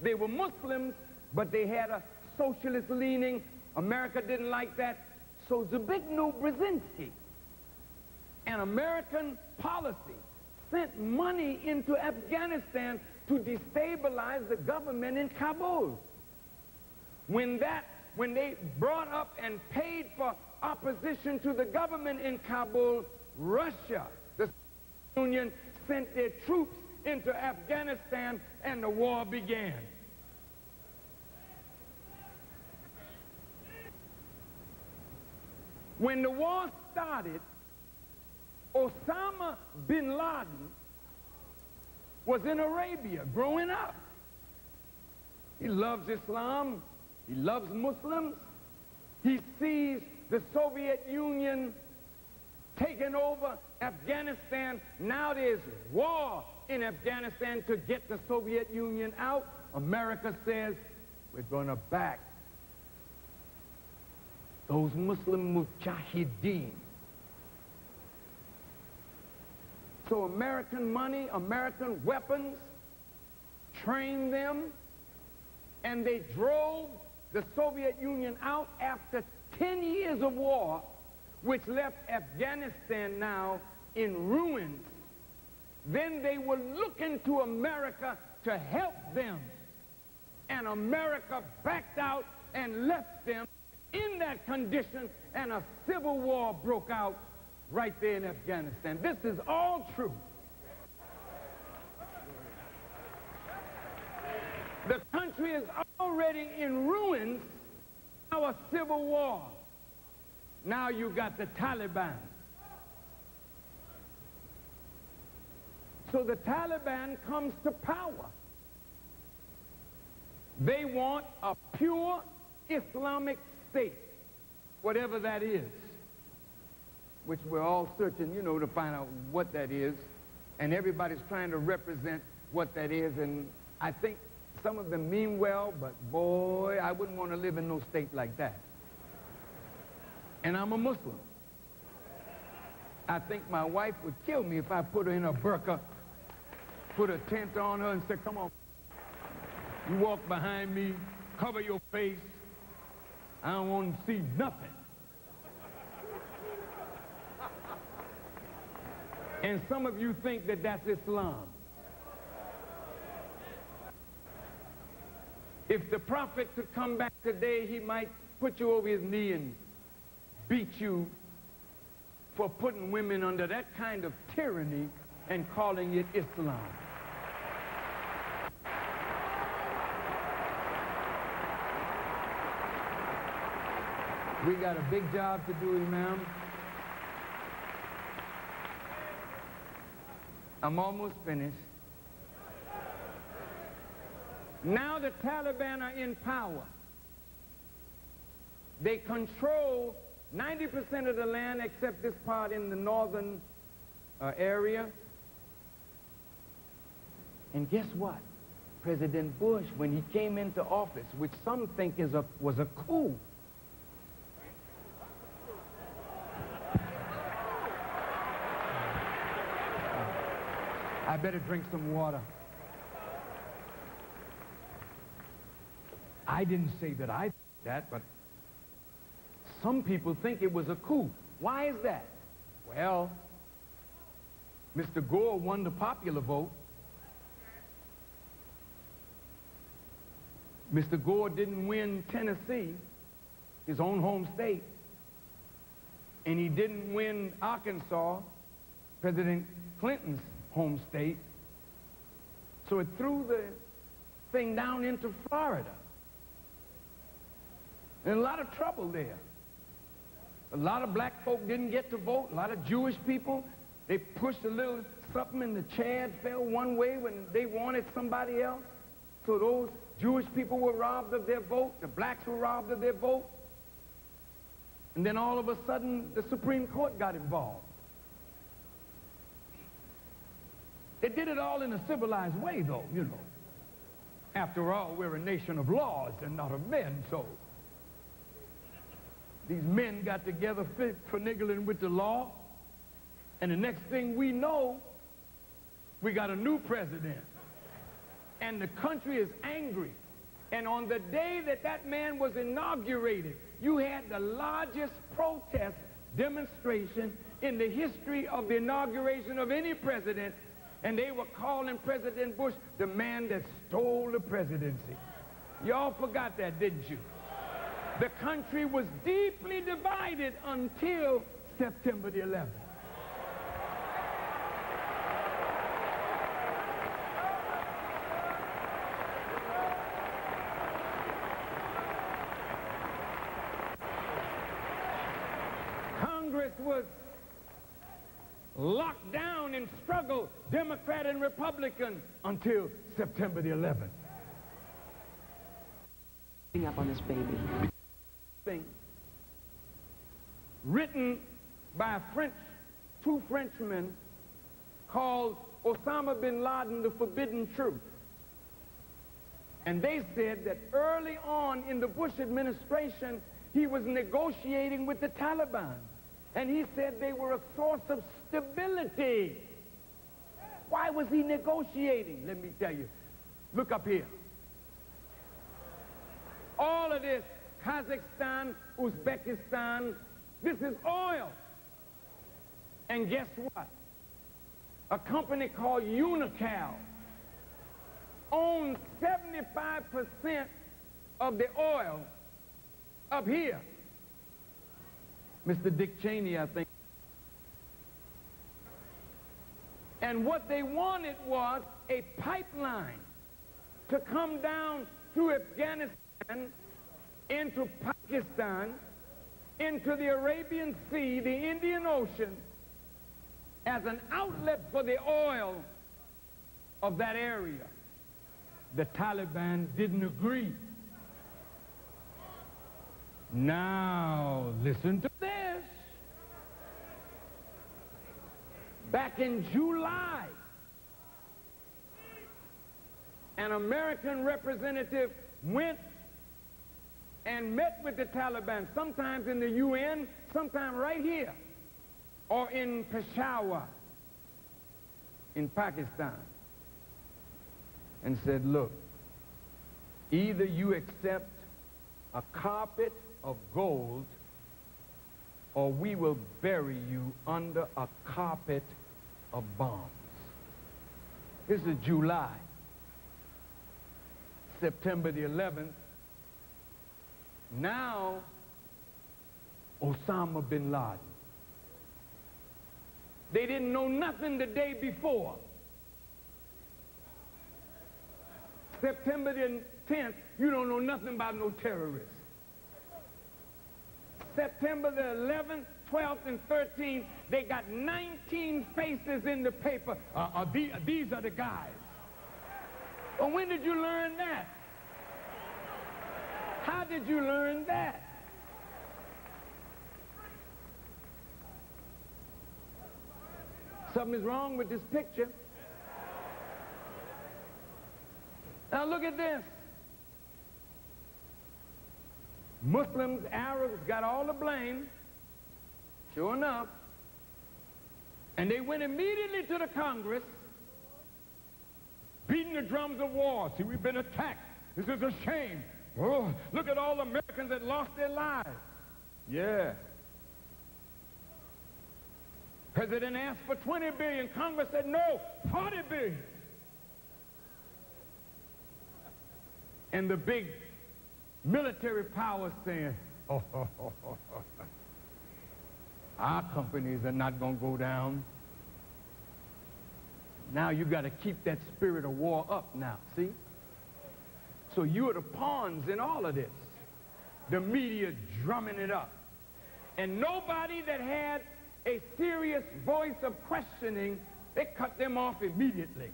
They were Muslims, but they had a socialist leaning. America didn't like that. So Zbigniew Brzezinski, an American policy, sent money into Afghanistan to destabilize the government in Kabul. When they brought up and paid for opposition to the government in Kabul, Russia, the Soviet Union, sent their troops into Afghanistan and the war began. When the war started, Osama bin Laden was in Arabia growing up. He loves Islam. He loves Muslims. He sees the Soviet Union taking over Afghanistan. Now there's war in Afghanistan to get the Soviet Union out. America says, we're going to back those Muslim mujahideen. So American money, American weapons, trained them, and they drove the Soviet Union out after 10 years of war, which left Afghanistan now in ruins. Then they were looking to America to help them, and America backed out and left them in that condition, and a civil war broke out right there in Afghanistan. This is all true. The country is already in ruins. Now a civil war. Now you got the Taliban. So the Taliban comes to power. They want a pure Islamic state, whatever that is, which we're all searching, you know, to find out what that is, and everybody's trying to represent what that is, and I think some of them mean well, but boy, I wouldn't want to live in no state like that. And I'm a Muslim. I think my wife would kill me if I put her in a burqa, put a tent on her and said, come on, you walk behind me, cover your face, I don't want to see nothing. And some of you think that that's Islam. If the prophet could come back today, he might put you over his knee and beat you for putting women under that kind of tyranny and calling it Islam. We got a big job to do, Imam. I'm almost finished. Now the Taliban are in power. They control 90% of the land except this part in the northern area. And guess what? President Bush, when he came into office, which some think was a coup, I better drink some water. I didn't say that I think that, but some people think it was a coup. Why is that? Well, Mr. Gore won the popular vote. Mr. Gore didn't win Tennessee, his own home state, and he didn't win Arkansas, President Clinton's home state. So it threw the thing down into Florida. And a lot of trouble there. A lot of black folk didn't get to vote. A lot of Jewish people, they pushed a little something and the Chad fell one way when they wanted somebody else. So those Jewish people were robbed of their vote. The blacks were robbed of their vote. And then all of a sudden, the Supreme Court got involved. They did it all in a civilized way, though, you know. After all, we're a nation of laws and not of men, so these men got together finagling with the law, and the next thing we know, we got a new president. and the country is angry. And on the day that that man was inaugurated, you had the largest protest demonstration in the history of the inauguration of any president, and they were calling President Bush the man that stole the presidency. Y'all forgot that, didn't you? The country was deeply divided until September the 11th. Congress was locked down and struggled, Democrat and Republican, until September the 11th. Up on this baby. Thing written by two Frenchmen called Osama bin Laden, The Forbidden Truth. And they said that early on in the Bush administration, he was negotiating with the Taliban. And he said they were a source of stability. Why was he negotiating? Let me tell you. Look up here. All of this, Kazakhstan, Uzbekistan, this is oil. And guess what? A company called Unocal owns 75% of the oil up here. Mr. Dick Cheney, I think. And what they wanted was a pipeline to come down through Afghanistan into Pakistan, into the Arabian Sea, the Indian Ocean, as an outlet for the oil of that area. The Taliban didn't agree. Now, listen to this. Back in July, an American representative went and met with the Taliban, sometimes in the UN, sometimes right here, or in Peshawar, in Pakistan, and said, look, either you accept a carpet of gold, or we will bury you under a carpet of bombs. This is July. September the 11th. Now, Osama bin Laden. They didn't know nothing the day before. September the 10th, you don't know nothing about no terrorists. September the 11th, 12th, and 13th, they got 19 faces in the paper. These are the guys. Well, when did you learn that? How did you learn that? Something is wrong with this picture. Now look at this. Muslims, Arabs got all the blame, sure enough. And they went immediately to the Congress, beating the drums of war. See, we've been attacked. This is a shame. Oh, look at all the Americans that lost their lives. Yeah. President asked for 20 billion. Congress said no, 40 billion. And the big military powers saying, our companies are not going to go down. Now you got to keep that spirit of war up now, see? So you're the pawns in all of this. The media drumming it up. And nobody that had a serious voice of questioning, they cut them off immediately.